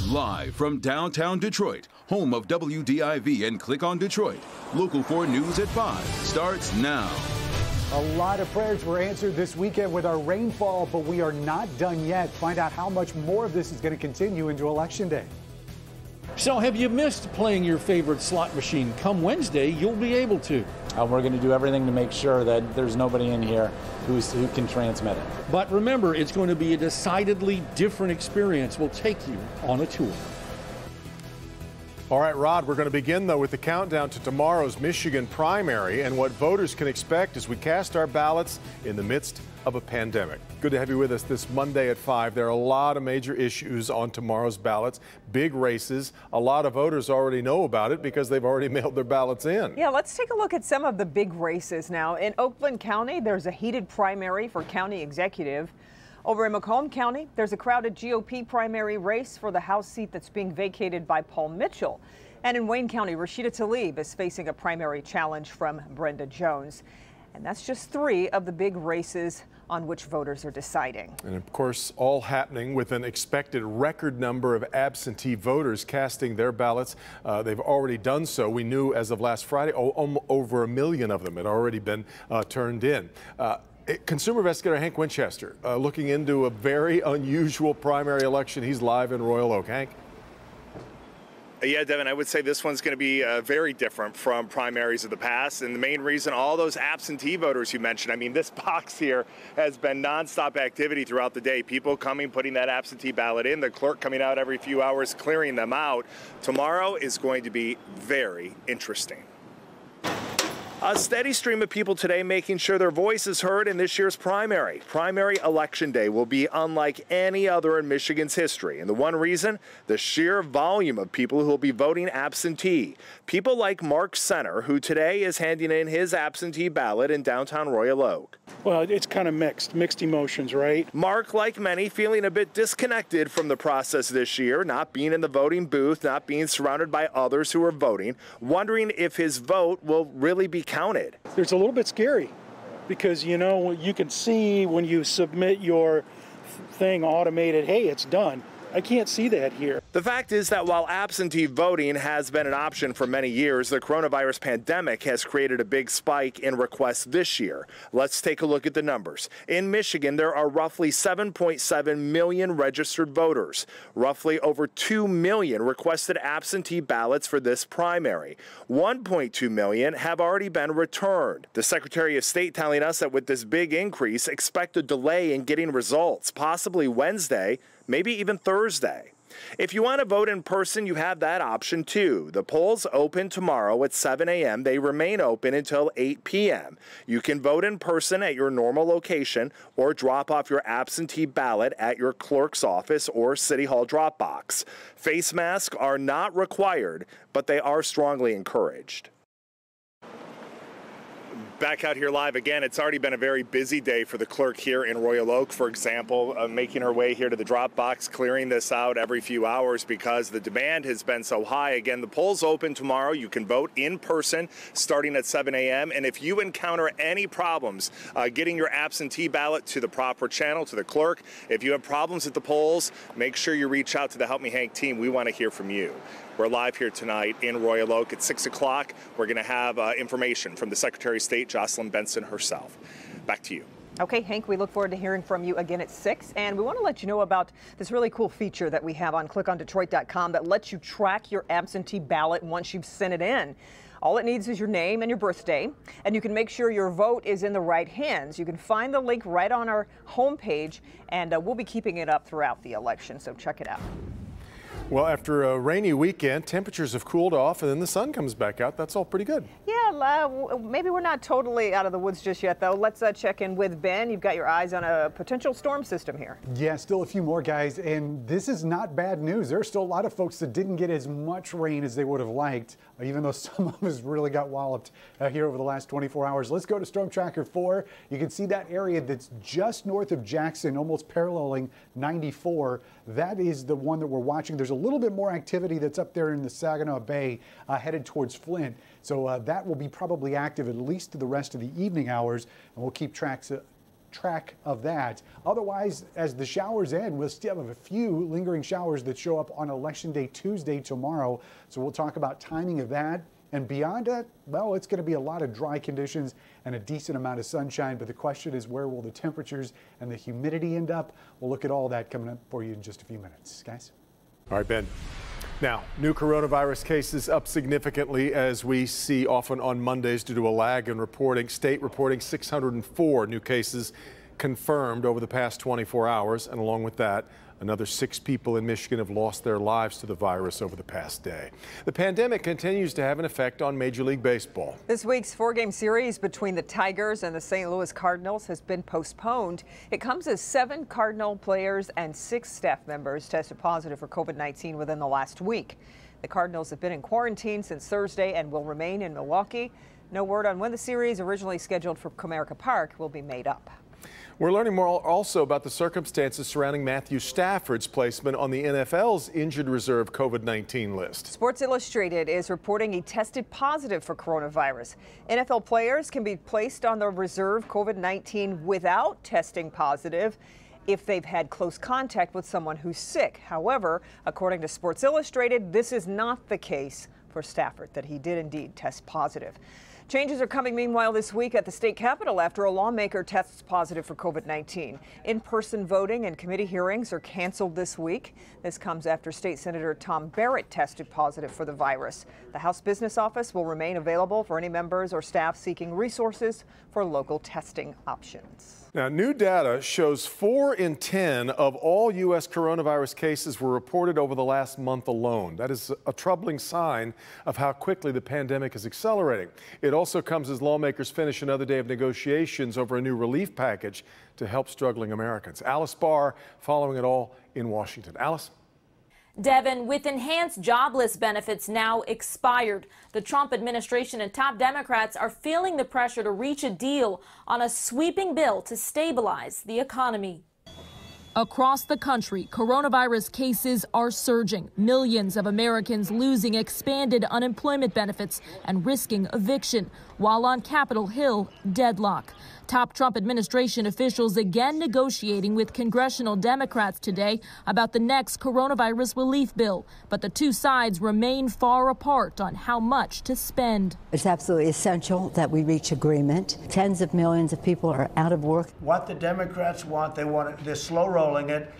Live from downtown Detroit, home of WDIV and Click on Detroit, Local 4 News at 5 starts now. A lot of prayers were answered this weekend with our rainfall, but we are not done yet. Find out how much more of this is going to continue into Election Day. So have you missed playing your favorite slot machine? Come Wednesday, you'll be able to. We're going to do everything to make sure that there's nobody in here who can transmit it. But remember, it's going to be a decidedly different experience. We'll take you on a tour. All right, Rod, we're going to begin, though, with the countdown to tomorrow's Michigan primary and what voters can expect as we cast our ballots in the midst of a pandemic. Good to have you with us this Monday at 5. There are a lot of major issues on tomorrow's ballots, big races. A lot of voters already know about it because they've already mailed their ballots in. Yeah, let's take a look at some of the big races now. In Oakland County, there's a heated primary for county executive. Over in Macomb County, there's a crowded GOP primary race for the House seat that's being vacated by Paul Mitchell. And in Wayne County, Rashida Tlaib is facing a primary challenge from Brenda Jones. And that's just 3 of the big races on which voters are deciding. And of course, all happening with an expected record number of absentee voters casting their ballots. They've already done so. We knew as of last Friday, over 1 million of them had already been turned in. Consumer investigator Hank Winchester looking into a very unusual primary election. He's live in Royal Oak. Hank? Yeah, Devin, I would say this one's going to be very different from primaries of the past. And the main reason, all those absentee voters you mentioned, I mean, this box here has been nonstop activity throughout the day. People coming, putting that absentee ballot in, the clerk coming out every few hours, clearing them out. Tomorrow is going to be very interesting. A steady stream of people today making sure their voice is heard in this year's primary. Primary election day will be unlike any other in Michigan's history. And the one reason? The sheer volume of people who will be voting absentee. People like Mark Center, who today is handing in his absentee ballot in downtown Royal Oak. Well, it's kind of mixed emotions, right? Mark, like many, feeling a bit disconnected from the process this year, not being in the voting booth, not being surrounded by others who are voting, wondering if his vote will really be counted. It's a little bit scary because, you know, you can see when you submit your thing automated, hey, it's done. I can't see that here. The fact is that while absentee voting has been an option for many years, the coronavirus pandemic has created a big spike in requests this year. Let's take a look at the numbers. In Michigan, there are roughly 7.7 million registered voters. Roughly over 2 million requested absentee ballots for this primary. 1.2 million have already been returned. The Secretary of State telling us that with this big increase, expect a delay in getting results, possibly Wednesday, maybe even Thursday. If you want to vote in person, you have that option too. The polls open tomorrow at 7 a.m. They remain open until 8 p.m. You can vote in person at your normal location or drop off your absentee ballot at your clerk's office or City Hall drop box. Face masks are not required, but they are strongly encouraged. Back out here live again. It's already been a very busy day for the clerk here in Royal Oak, for example, making her way here to the drop box, clearing this out every few hours because the demand has been so high. Again, the polls open tomorrow. You can vote in person starting at 7 a.m. And if you encounter any problems getting your absentee ballot to the proper channel, to the clerk, if you have problems at the polls, make sure you reach out to the Help Me Hank team. We want to hear from you. We're live here tonight in Royal Oak at 6 o'clock. We're going to have information from the Secretary of State, Jocelyn Benson herself. Back to you. Okay, Hank, we look forward to hearing from you again at 6. And we want to let you know about this really cool feature that we have on clickondetroit.com that lets you track your absentee ballot once you've sent it in. All it needs is your name and your birthday, and you can make sure your vote is in the right hands. You can find the link right on our homepage, and we'll be keeping it up throughout the election, so check it out. Well, after a rainy weekend, temperatures have cooled off and then the sun comes back out. That's all pretty good. Yeah, maybe we're not totally out of the woods just yet, though. Let's check in with Ben. You've got your eyes on a potential storm system here. Yeah, still a few more, guys, and this is not bad news. There are still a lot of folks that didn't get as much rain as they would have liked, even though some of us really got walloped here over the last 24 hours. Let's go to Storm Tracker 4. You can see that area that's just north of Jackson, almost paralleling 94. That is the one that we're watching. There's a little bit more activity that's up there in the Saginaw Bay headed towards Flint. So that will be probably active at least to the rest of the evening hours, and we'll keep track track of that. Otherwise, as the showers end, we'll still have a few lingering showers that show up on Election Day Tuesday tomorrow. So we'll talk about timing of that. And beyond that, well, it's going to be a lot of dry conditions and a decent amount of sunshine. But the question is, where will the temperatures and the humidity end up? We'll look at all that coming up for you in just a few minutes. Guys? All right, Ben. Now, new coronavirus cases up significantly, as we see often on Mondays due to a lag in reporting. State reporting 604 new cases confirmed over the past 24 hours. And along with that, another 6 people in Michigan have lost their lives to the virus over the past day. The pandemic continues to have an effect on Major League Baseball. This week's 4-game series between the Tigers and the St. Louis Cardinals has been postponed. It comes as 7 Cardinal players and 6 staff members tested positive for COVID-19 within the last week. The Cardinals have been in quarantine since Thursday and will remain in Milwaukee. No word on when the series, originally scheduled for Comerica Park, will be made up. We're learning more also about the circumstances surrounding Matthew Stafford's placement on the NFL's injured reserve COVID-19 list. Sports Illustrated is reporting he tested positive for coronavirus. NFL players can be placed on the reserve COVID-19 without testing positive if they've had close contact with someone who's sick. However, according to Sports Illustrated, this is not the case for Stafford, that he did indeed test positive. Changes are coming, meanwhile, this week at the state capitol after a lawmaker tests positive for COVID-19. In-person voting and committee hearings are canceled this week. This comes after State Senator Tom Barrett tested positive for the virus. The House Business Office will remain available for any members or staff seeking resources for local testing options. Now, new data shows 4 in 10 of all U.S. coronavirus cases were reported over the last month alone. That is a troubling sign of how quickly the pandemic is accelerating. It also comes as lawmakers finish another day of negotiations over a new relief package to help struggling Americans. Alice Barr following it all in Washington. Alice? Devin, with enhanced jobless benefits now expired, the Trump administration and top Democrats are feeling the pressure to reach a deal on a sweeping bill to stabilize the economy. Across the country, coronavirus cases are surging. Millions of Americans losing expanded unemployment benefits and risking eviction, while on Capitol Hill, deadlock. Top Trump administration officials again negotiating with congressional Democrats today about the next coronavirus relief bill. But the two sides remain far apart on how much to spend. It's absolutely essential that we reach agreement. Tens of millions of people are out of work. What the Democrats want, they're slow rolling it,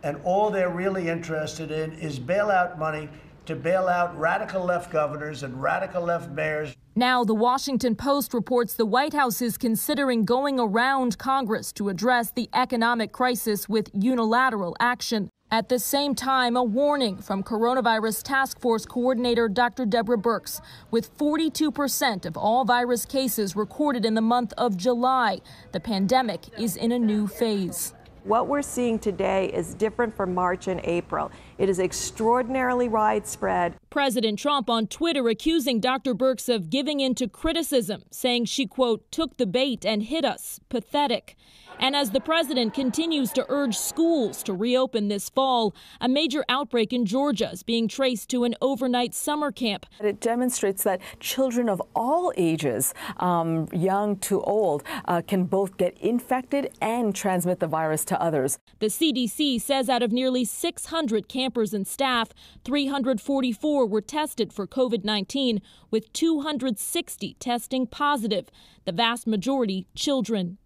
and all they're really interested in is bailout money to bail out radical left governors and radical left mayors. Now, the Washington Post reports the White House is considering going around Congress to address the economic crisis with unilateral action. At the same time, a warning from Coronavirus Task Force Coordinator Dr. Deborah Birx. With 42% of all virus cases recorded in the month of July, the pandemic is in a new phase. What we're seeing today is different from March and April. It is extraordinarily widespread. President Trump on Twitter accusing Dr. Birx of giving in to criticism, saying she, quote, took the bait and hit us. Pathetic. And as the president continues to urge schools to reopen this fall, a major outbreak in Georgia is being traced to an overnight summer camp. It demonstrates that children of all ages, young to old, can both get infected and transmit the virus to others. The CDC says out of nearly 600 campers and staff, 344 were tested for COVID-19, with 260 testing positive, the vast majority children.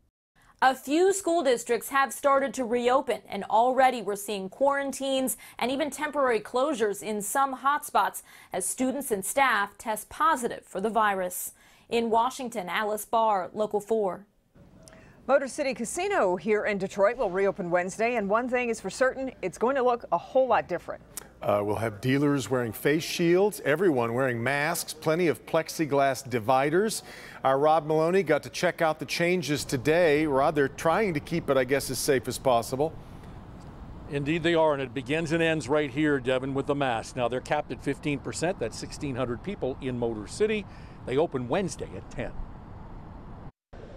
A few school districts have started to reopen, and already we're seeing quarantines and even temporary closures in some hotspots as students and staff test positive for the virus. In Washington, Alice Barr, Local 4. Motor City Casino here in Detroit will reopen Wednesday, and one thing is for certain, it's going to look a whole lot different. We'll have dealers wearing face shields, everyone wearing masks, plenty of plexiglass dividers. Our Rob Maloney got to check out the changes today. Rod, they're trying to keep it, I guess, as safe as possible. Indeed they are, and it begins and ends right here, Devin, with the masks. Now, they're capped at 15%. That's 1,600 people in Motor City. They open Wednesday at 10.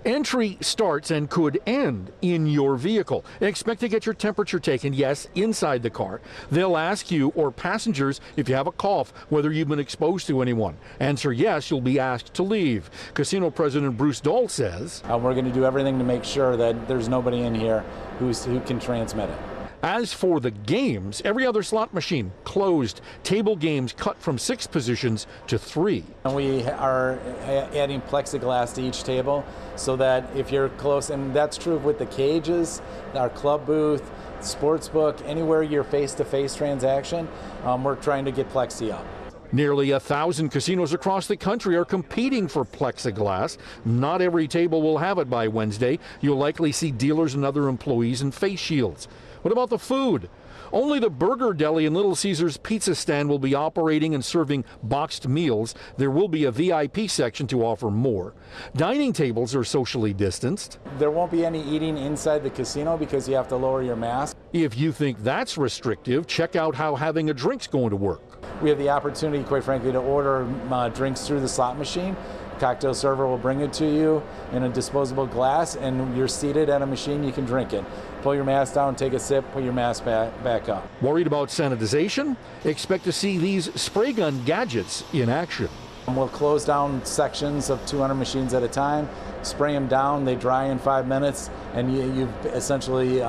Entry starts and could end in your vehicle. Expect to get your temperature taken, yes, inside the car. They'll ask you or passengers if you have a cough, whether you've been exposed to anyone. Answer yes, you'll be asked to leave. Casino President Bruce Dole says, we're going to do everything to make sure that there's nobody in here who can transmit it. As for the games, every other slot machine closed. Table games cut from 6 positions to 3. And we are adding plexiglass to each table so that if you're close, and that's true with the cages, our club booth, sports book, anywhere you're face-to-face transaction, we're trying to get plexi up. Nearly 1,000 casinos across the country are competing for plexiglass. Not every table will have it by Wednesday. You'll likely see dealers and other employees in face shields. What about the food? Only the Burger Deli and Little Caesars pizza stand will be operating and serving boxed meals. There will be a VIP section to offer more. Dining tables are socially distanced. There won't be any eating inside the casino because you have to lower your mask. If you think that's restrictive, check out how having a drink's going to work. We have the opportunity, quite frankly, to order drinks through the slot machine. Cocktail server will bring it to you in a disposable glass, and you're seated at a machine, you can drink it. Pull your mask down, take a sip, put your mask back up. Worried about sanitization? Expect to see these spray gun gadgets in action. We'll close down sections of 200 machines at a time, spray them down, they dry in 5 minutes, and you've essentially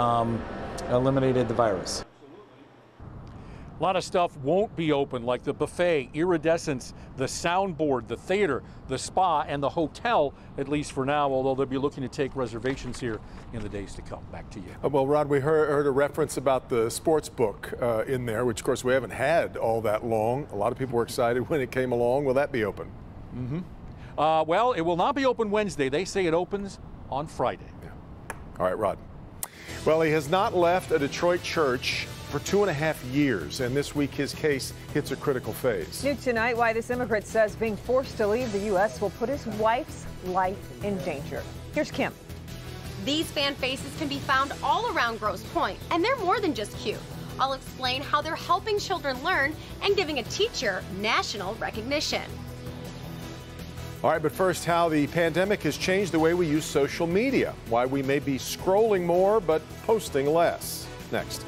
eliminated the virus. A lot of stuff won't be open, like the buffet, iridescence, the soundboard, the theater, the spa, and the hotel, at least for now, although they'll be looking to take reservations here in the days to come. Back to you. Well, Rod, we heard a reference about the sports book in there, which, of course, we haven't had all that long. A lot of people were excited when it came along. Will that be open? Well, it will not be open Wednesday. They say it opens on Friday. Yeah. All right, Rod. Well, he has not left a Detroit church for 2.5 years, and this week his case hits a critical phase. New tonight, why this immigrant says being forced to leave the U.S. will put his wife's life in danger. Here's Kim. These fan faces can be found all around Grosse Pointe, and they're more than just cute. I'll explain how they're helping children learn and giving a teacher national recognition. All right, but first, how the pandemic has changed the way we use social media, why we may be scrolling more but posting less. Next.